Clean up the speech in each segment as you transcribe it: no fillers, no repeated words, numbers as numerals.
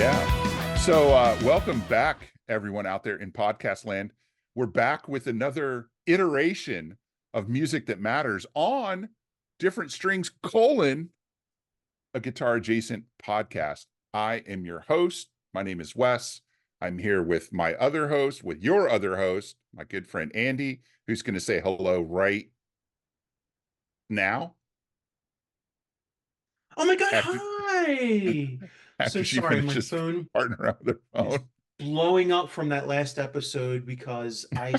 Yeah. So, welcome back, everyone out there in podcast land. We're back with another iteration of Music That Matters on Different Strings, a guitar adjacent podcast. I am your host. My name is Wes. I'm here with my other host, with your other host, my good friend Andy, who's going to say hello right now Oh my God, after hi. So after she sorry, my finishes phone farting around with her is phone blowing up from that last episode because I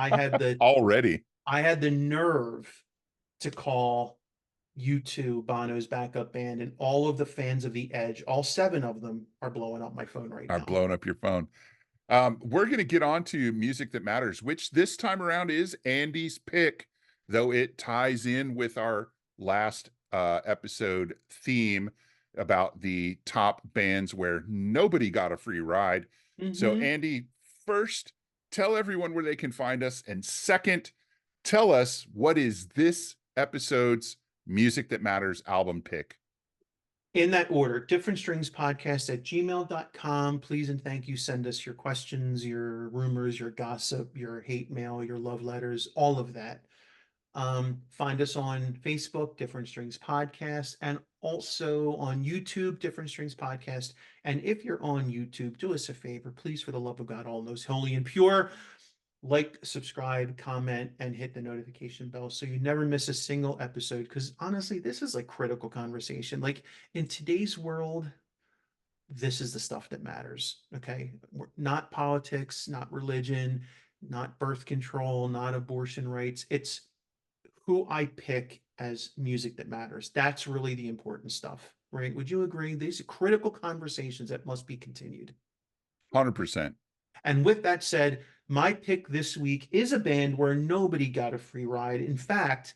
had the already. I had the nerve to call U2 Bono's backup band, and all of the fans of The Edge, all seven of them, are blowing up my phone right Are now. blowing up your phone. We're going to get on to Music That Matters, which this time around is Andy's pick, though it ties in with our last episode theme about the top bands where nobody got a free ride. So, Mm-hmm. Andy, first, tell everyone where they can find us. And second, tell us what is this episode's Music That Matters album pick? In that order, different strings podcast at gmail.com. Please and thank you. Send us your questions, your rumors, your gossip, your hate mail, your love letters, all of that. Find us on Facebook, Different Strings Podcast, and also on YouTube, Different Strings Podcast. And if you're on YouTube, do us a favor, please, for the love of God, all knows holy and pure, like, subscribe, comment, and hit the notification bell so you never miss a single episode. Because honestly, this is like critical conversation. Like in today's world, this is the stuff that matters. Okay. Not politics, not religion, not birth control, not abortion rights. It's who I pick as music that matters. That's really the important stuff, right? Would you agree? These are critical conversations that must be continued. 100%. And with that said, my pick this week is a band where nobody got a free ride. In fact,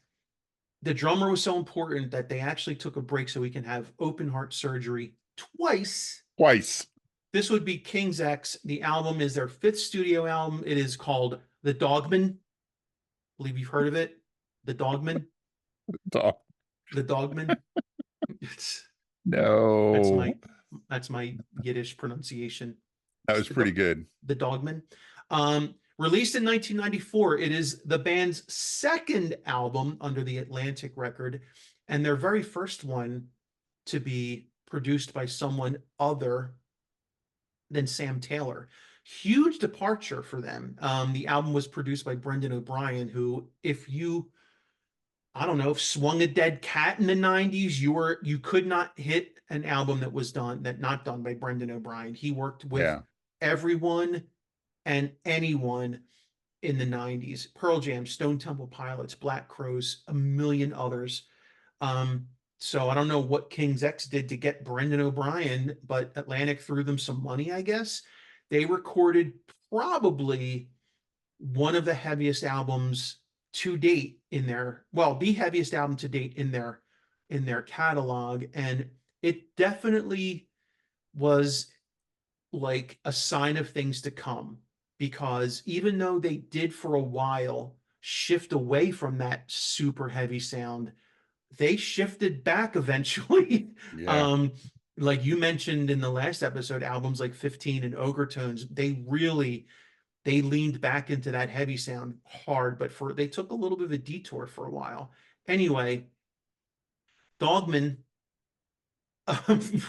the drummer was so important that they actually took a break so we can have open heart surgery twice. Twice. This would be King's X. The album is their fifth studio album. It is called The Dogman. I believe you've heard of it. The Dogman. Talk. The Dogman. It's, that's No, my Yiddish pronunciation. that It's was pretty good. the Dogman. Released in 1994, it is the band's second album under the Atlantic record, and their very first one to be produced by someone other than Sam Taylor. Huge departure for them. The album was produced by Brendan O'Brien, who, if you, I don't know, swung a dead cat in the 90s, you could not hit an album that not done by Brendan O'Brien. He worked with Yeah. everyone and anyone in the 90s. Pearl Jam, Stone Temple Pilots, Black Crowes, a million others. So I don't know what King's X did to get Brendan O'Brien, but Atlantic threw them some money, I guess. They recorded probably one of the heaviest albums to date the heaviest album to date in their catalog. And it definitely was like a sign of things to come, because even though they did for a while shift away from that super heavy sound, they shifted back eventually. Yeah. um like you mentioned in the last episode, albums like 15 and Ogre Tones, they leaned back into that heavy sound hard, but they took a little bit of a detour for a while. Anyway, Dogman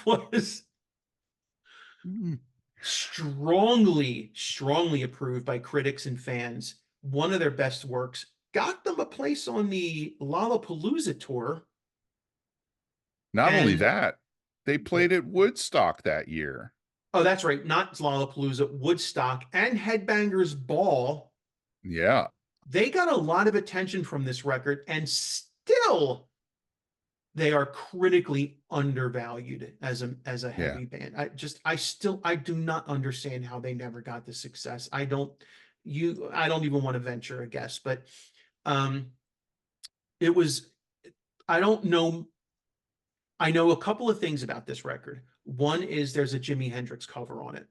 was Mm. strongly approved by critics and fans. One of their best works, got them a place on the Lollapalooza tour. Not only And that, they played at Woodstock that year. oh, that's right, not Lollapalooza, Woodstock and Headbangers Ball. Yeah. They got a lot of attention from this record, and still they are critically undervalued as a Yeah. heavy band. I do not understand how they never got the success. I don't even want to venture a guess, but um it was, I don't know. I know a couple of things about this record. One is there's a Jimi Hendrix cover on it.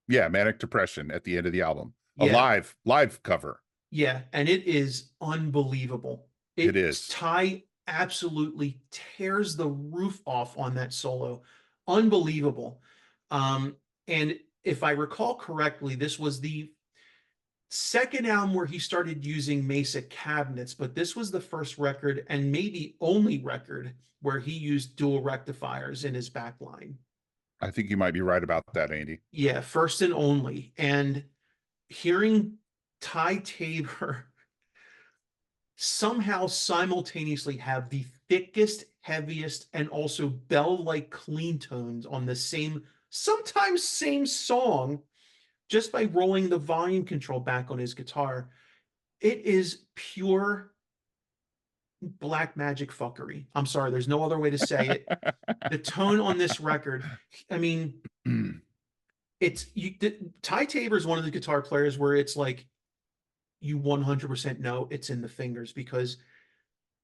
Yeah. Manic Depression at the end of the album. A Yeah, live cover. yeah, and it is unbelievable. It is. Ty absolutely tears the roof off on that solo. Unbelievable. And if I recall correctly, this was the second album where he started using Mesa cabinets, but this was the first record and maybe only record where he used dual rectifiers in his backline. I think you might be right about that, Andy. Yeah, first and only. And hearing Ty Tabor somehow simultaneously have the thickest, heaviest, and also bell-like clean tones on the same, sometimes same song, just by rolling the volume control back on his guitar. It is pure black magic fuckery. I'm sorry, there's no other way to say it. The tone on this record, I mean, it's you. Ty Tabor is one of the guitar players where it's like you 100% know it's in the fingers, because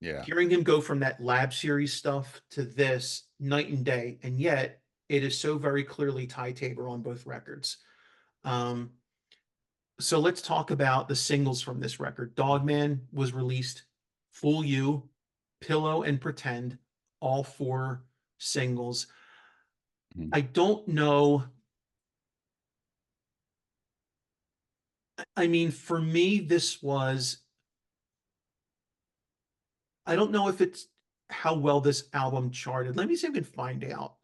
Yeah. hearing him go from that Lab Series stuff to this, night and day, and yet it is so very clearly Ty Tabor on both records. Um, so let's talk about the singles from this record. Dogman was released, Fool You, Pillow, and Pretend, all four singles. Mhm. I don't know. I mean, for me, this was, I don't know if it's how well this album charted. Let me see if we can find out.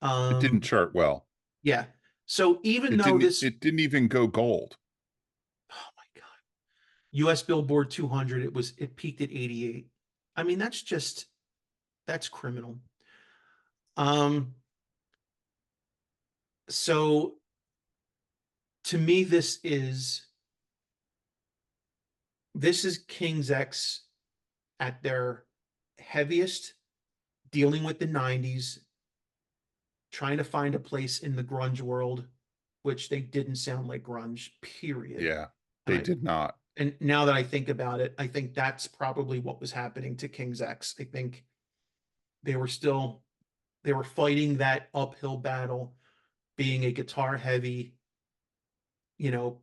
It didn't Um, chart well. yeah. So even It though didn't this, it didn't even go gold. oh my God, US Billboard 200, it peaked at 88. I mean, that's criminal. Um, so to me, this is King's X at their heaviest, dealing with the 90s, trying to find a place in the grunge world, which they didn't sound like grunge, period. Yeah. And They I did not. and now that I think about it, I think that's probably what was happening to King's X. I think they were still they were fighting that uphill battle, being a guitar heavy, you know,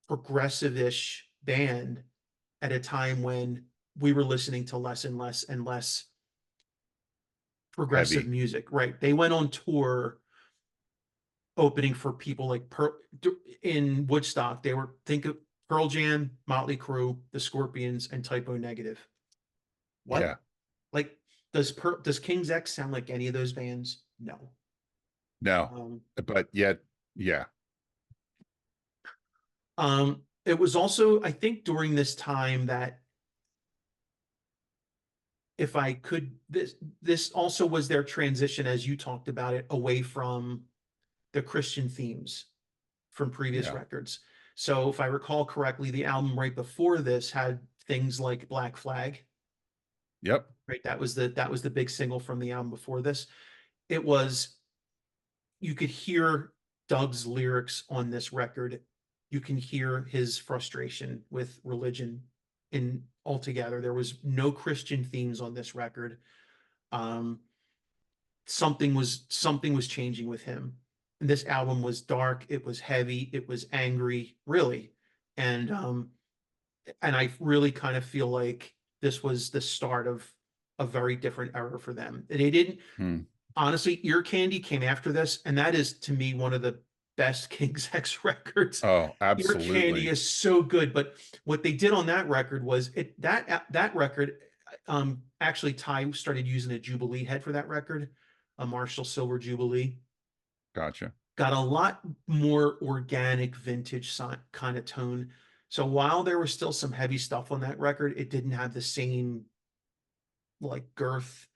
progressive-ish band at a time when we were listening to less and less and less progressive Heavy. music. Right. They went on tour opening for people like in Woodstock. They were, think of Pearl Jam, Motley Crue, The Scorpions, and Typo Negative. What? Yeah. Like, does King's X sound like any of those bands? No. No. Um, But yet, yeah. it was also, I think, during this time that, if I could, this also was their transition, as you talked about it, away from the Christian themes from previous Yeah. records. So if I recall correctly, the album right before this had things like Black Flag, Yep. right? That was the big single from the album before this. It was, you could hear Doug's lyrics on this record. You can hear his frustration with religion in altogether. There was no Christian themes on this record. Um, something was changing with him. And this album was dark, it was heavy, it was angry, really. And I really kind of feel like this was the start of a very different era for them. They didn't, Hmm. honestly, Ear Candy came after this, and that is to me one of the best King's X records. Oh, Ear Candy absolutely. is so good, but what they did on that record was, that record, actually Ty started using a Jubilee head for that record, a Marshall Silver Jubilee. Gotcha. Got a lot more organic vintage kind of tone. So while there was still some heavy stuff on that record, it didn't have the same like girth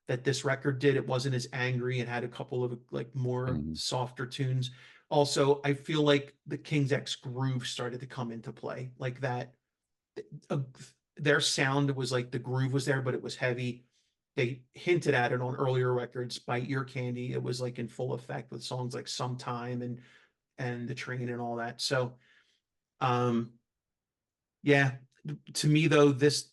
that this record did. It wasn't as angry and had a couple of like more Mhm. softer tunes. Also, I feel like the King's X groove started to come into play, like that. uh, their sound was like, the groove was there, but it was heavy. They hinted at it on earlier records by Ear Candy. It was like in full effect with songs like Sometime and The Train and all that. So um yeah, to me though, there's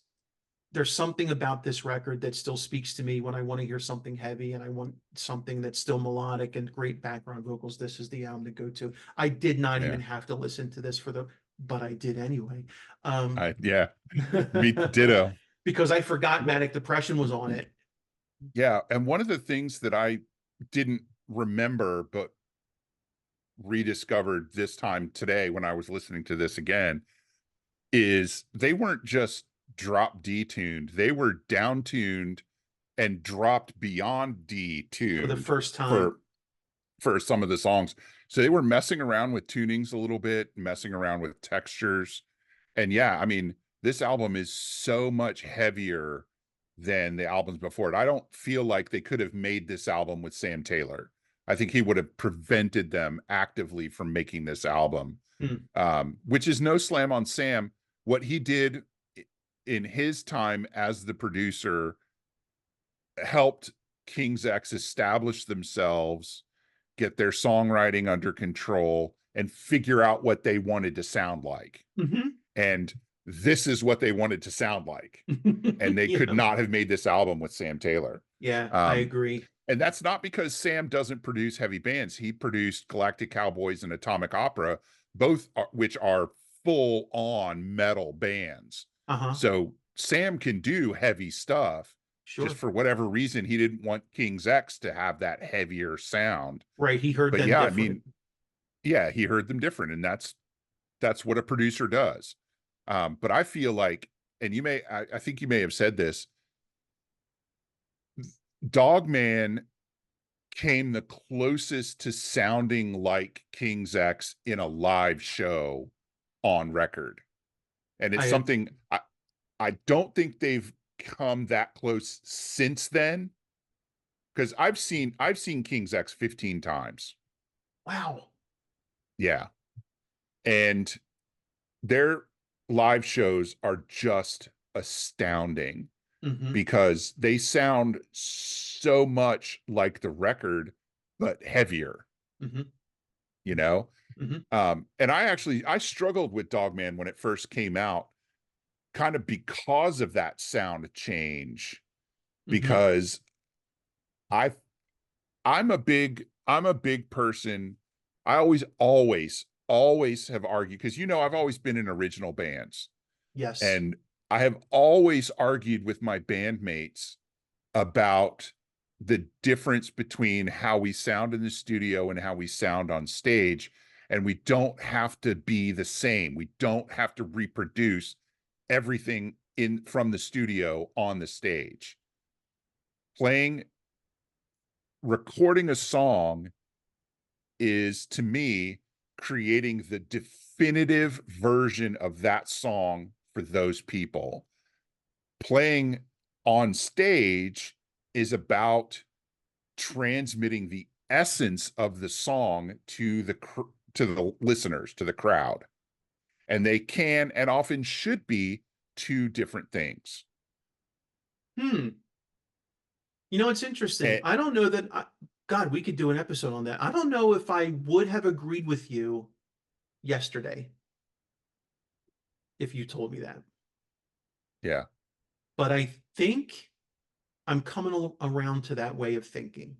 something about this record that still speaks to me when I want to hear something heavy and I want something that's still melodic and great background vocals. This is the album to go to. I did not even Yeah. have to listen to this but I did anyway. Um, Yeah. Me ditto. because I forgot Well, Manic Depression was on it. yeah. And one of the things that I didn't remember, but rediscovered this time today when I was listening to this again is they weren't just drop D tuned, they were down tuned and dropped beyond D For the tuned first time. for some of the songs. So they were messing around with tunings a little bit, messing around with textures. And yeah, I mean, this album is so much heavier than the albums before it. I don't feel like they could have made this album with Sam Taylor. I think he would have prevented them actively from making this album, Hmm. which is no slam on Sam. What he did in his time as the producer helped King's X establish themselves, get their songwriting under control, and figure out what they wanted to sound like. Mm-hmm. And this is what they wanted to sound like. And they could Yeah. not have made this album with Sam Taylor. Yeah, I Um, agree. and that's not because Sam doesn't produce heavy bands. He produced Galactic Cowboys and Atomic Opera, both which are full on metal bands. Uh-huh. So Sam can do heavy stuff. Just Sure. for whatever reason, he didn't want King's X to have that heavier sound. Right. He heard But them yeah, I different. mean, yeah, he heard them different, and that's what a producer does. But I feel like, and I think you may have said this, Dogman came the closest to sounding like King's X in a live show on record. And it's I something I don't think they've come that close since then. Because I've seen King's X 15 times. Wow. Yeah. And their live shows are just astounding Mm-hmm. because they sound so much like the record, but heavier, Mm-hmm. you know? Mm-hmm. And I struggled with Dogman when it first came out, kind of because of that sound change, Mm-hmm. because I I'm a big person. I always have argued, because I've always been in original bands, Yes. and I have always argued with my bandmates about the difference between how we sound in the studio and how we sound on stage. And we don't have to be the same. We don't have to reproduce everything in from the studio on the stage. Playing, recording a song is, to me, creating the definitive version of that song for those people. Playing on stage is about transmitting the essence of the song to the listeners, to the crowd. And they can and often should be two different things. Hmm. It's interesting. And I don't know that God, we could do an episode on that. I don't know if I would have agreed with you yesterday if you told me that. yeah, But I think I'm coming around to that way of thinking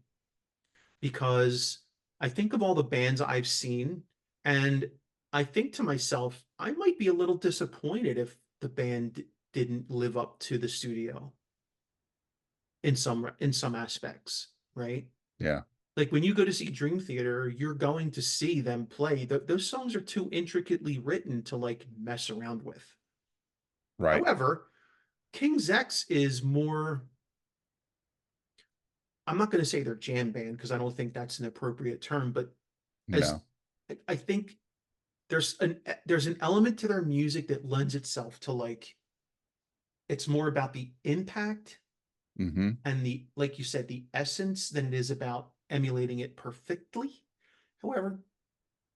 because I think of all the bands I've seen and I think to myself, I might be a little disappointed if the band didn't live up to the studio in some aspects, right? yeah, Like when you go to see Dream Theater, you're going to see them play. Those songs are too intricately written to like mess around with. right. However, King's X is more, I'm not going to say they're jam band because I don't think that's an appropriate term, but as No. I think there's an element to their music that lends itself to like it's more about the impact Mm-hmm. and the like you said the essence than it is about emulating it perfectly. However,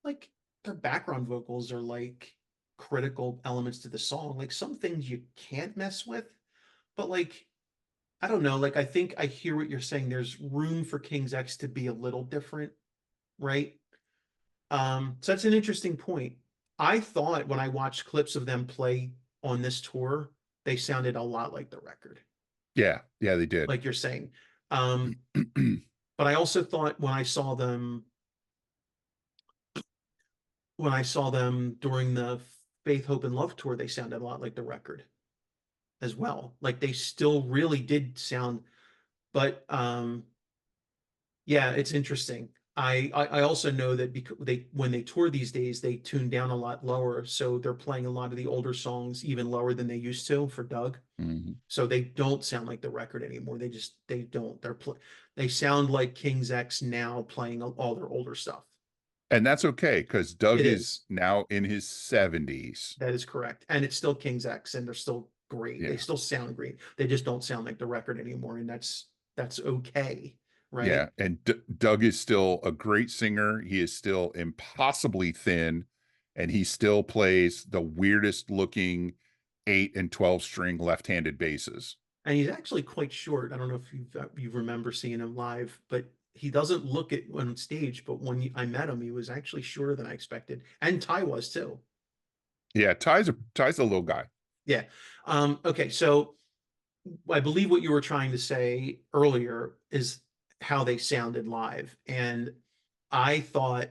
like their background vocals are like critical elements to the song. Like some things you can't mess with, but like I don't know, like I think I hear what you're saying. There's room for King's X to be a little different, right? So that's an interesting point. I thought when I watched clips of them play on this tour, they sounded a lot like the record, Yeah, yeah, they did. like you're saying. Um, but I also thought when I saw them during the Faith, Hope, and Love tour, they sounded a lot like the record as well. Like they still really did sound, but yeah, it's interesting. I also know that because when they tour these days, they tune down a lot lower, so they're playing a lot of the older songs even lower than they used to for Doug. Mhm. So they don't sound like the record anymore. They don't. They sound like King's X now playing all their older stuff. And that's okay because Doug It is is. now in his 70s. That is correct. And it's still King's X and they're still great. They Yeah. still sound great. They just don't sound like the record anymore. And that's okay. Right. Yeah. And Doug is still a great singer. He is still impossibly thin, and he still plays the weirdest looking 8 and 12 string left-handed basses. And he's actually quite short. I don't know if you remember seeing him live, but he doesn't look it on stage. But when I met him, he was actually shorter than I expected, and Ty was too. Yeah, Ty's a little guy. Yeah. Okay. So I believe what you were trying to say earlier is how they sounded live, and I thought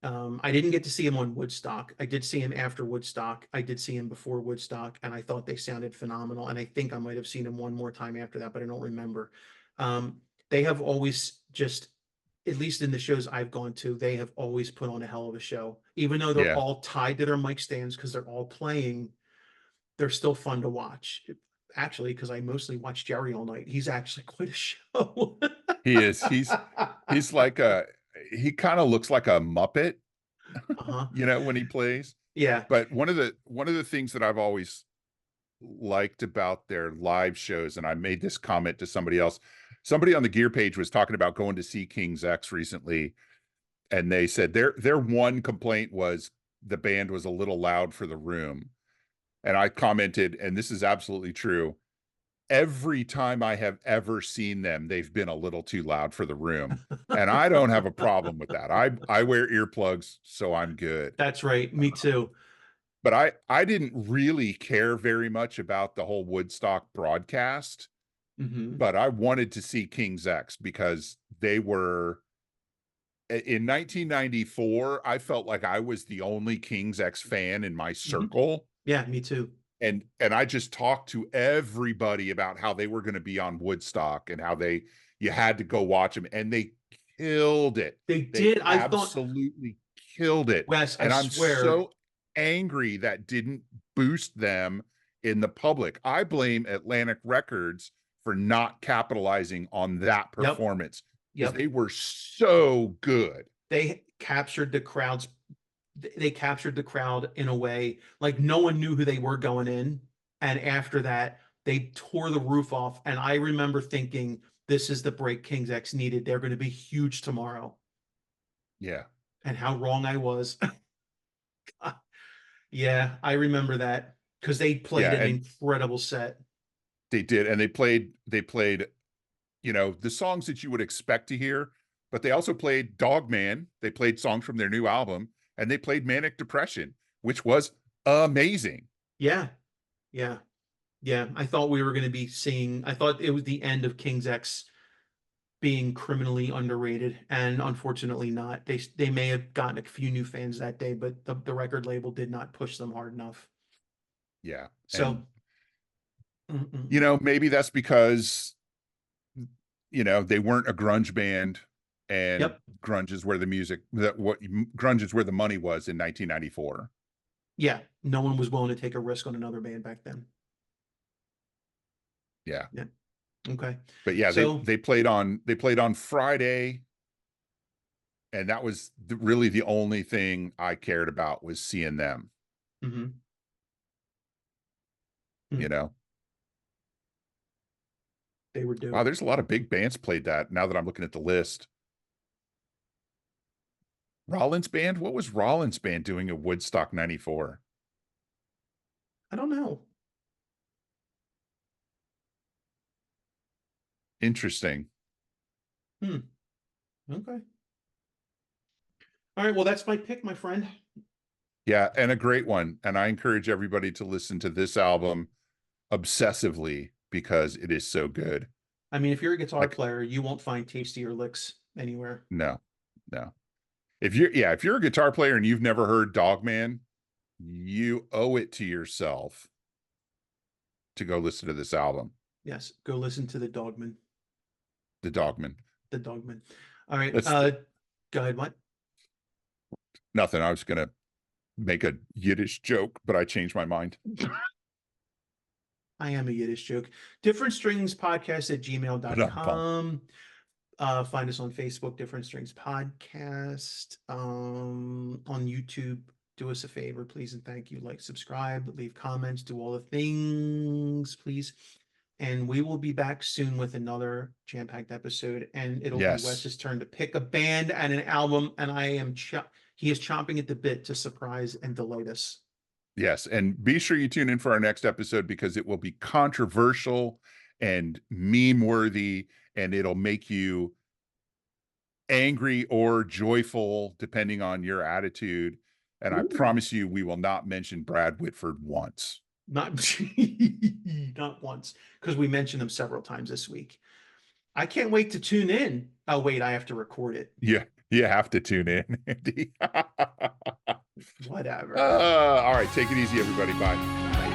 I didn't get to see him on Woodstock. I did see him after Woodstock. I did see him before Woodstock, and I thought they sounded phenomenal. And I think I might have seen him one more time after that, but I don't remember. Um, they have always just, at least in the shows I've gone to, they have always put on a hell of a show. Even though they're Yeah. all tied to their mic stands because they're all playing, they're still fun to watch. Actually, because I mostly watch Jerry all night. He's actually quite a show. He is. He's like he kind of looks like a Muppet, Uh-huh. when he plays. Yeah. But one of the things that I've always liked about their live shows, and I made this comment to somebody else. Somebody on the Gear page was talking about going to see King's X recently, and they said their one complaint was the band was a little loud for the room. And I commented, and this is absolutely true. Every time I have ever seen them, they've been a little too loud for the room. And I don't have a problem with that. I wear earplugs, so I'm good. That's right. Me too. But I didn't really care very much about the whole Woodstock broadcast, Hmm. but I wanted to see King's X because they were in 1994. I felt like I was the only King's X fan in my Hmm. circle. Yeah, me too. And I just talked to everybody about how they were going to be on Woodstock and how you had to go watch them, and they killed it. They They did. I thought, absolutely killed it. Wes, I And I'm swear. so angry that didn't boost them in the public. I blame Atlantic Records for not capitalizing on that Yep. performance because Yep. they were so good. They captured the crowds. They captured the crowd in a way like no one knew who they were going in. And after that, they tore the roof off. And I remember thinking, this is the break King's X needed. They're going to be huge tomorrow. Yeah. And how wrong I was. Yeah, I remember that because they played Yeah, an and incredible set. they did, and they played the songs that you would expect to hear, but they also played Dogman. They played songs from their new album, and they played Manic Depression, which was amazing. Yeah, yeah, yeah. I thought we were going to be seeing, I thought it was the end of King's X being criminally underrated, and unfortunately not. They may have gotten a few new fans that day, but the record label did not push them hard enough. Yeah. So, And mm-mm. maybe that's because they weren't a grunge band, and Yep, grunge is where the money was in 1994. yeah. No one was willing to take a risk on another band back then. Yeah. Yeah. Okay. But yeah, they So, they played on Friday, and that was really the only thing I cared about was seeing them, mhm. you Mm, know. they were Wow, due. there's a lot of big bands played that now that I'm looking at the list. Rollins Band? What was Rollins Band doing at Woodstock 94? I don't know. Interesting. Hmm. Okay. All right. Well, that's my pick, my friend. Yeah, and a great one. And I encourage everybody to listen to this album obsessively because it is so good. I mean, if you're a guitar Like, player, you won't find tastier licks anywhere. no, no. If you're a guitar player and you've never heard Dogman, you owe it to yourself to go listen to this album, Yes. Go listen to the Dogman. The Dogman. The Dogman. All right. That's Go ahead, what? Nothing. I was going to make a Yiddish joke, but I changed my mind. I am a Yiddish joke. Different Strings Podcast at Ba-dum-bum. gmail.com. Find us on Facebook, Different Strings Podcast. On YouTube, do us a favor, please, and thank you. Like, subscribe, leave comments, do all the things, please. And we will be back soon with another jam-packed episode, and it'll be Yes. Wes's turn to pick a band and an album, and he is chomping at the bit to surprise and delight us. Yes. And be sure you tune in for our next episode because it will be controversial and meme worthy, and it'll make you angry or joyful depending on your attitude. And I promise you, we will not mention Brad Whitford once. Not not once, because we mentioned him several times this week. I can't wait to tune in. Oh, wait, I have to record it. Yeah, you have to tune in, Andy. Whatever. All right, take it easy, everybody. Bye. Bye.